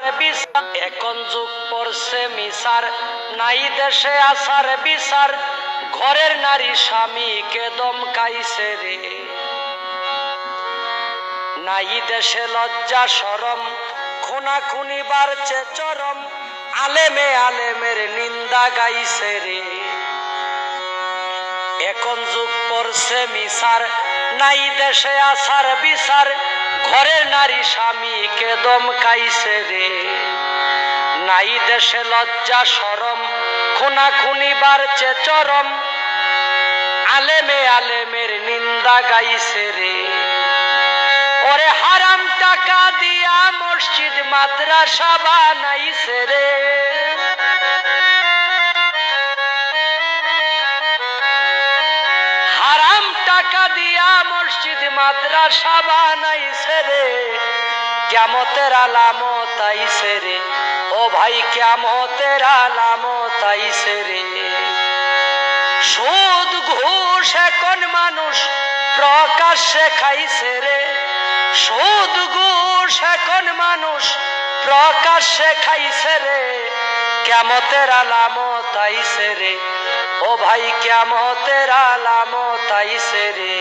এখন যুগ পড়ছে মিসার, নাই দেশে আসার বিচার, ঘরের নারী স্বামীকে দমকাইছে রে। নাই দেশে লজ্জা শরম, খুনাখুনি বাড়ছে চরম, আলেমে আলেমের নিন্দা গাইছে রে। এখন যুগ পড়ছে মিসার, নাই দেশে আসার বিচার, ঘরের নারী স্বামীকে দমকাইছে রে। নাই দেশে লজ্জা শরম, খুনাখুনি বাড়ছে চরম, আলেমে আলেমের নিন্দা গাইছে রে। ওরে হারাম টাকা দিয়া মসজিদ মাদ্রাসা বানাইছে রে। হারাম টাকা দিয়া মসজিদ মাদ্রাসা বানাইছে রে। কিয়ামতের আলামত আইছে রে, ও ভাই কিয়ামতের আলামত আইছে রে। সুদ ঘুষ এখন মানুষ প্রকাশ্যে খাইছে রে। সুদ ঘুষ এখন মানুষ প্রকাশ্যে খাইছে রে। কিয়ামতের আলামত আইছে রে, ও ভাই কিয়ামতের আলামত আইছে রে।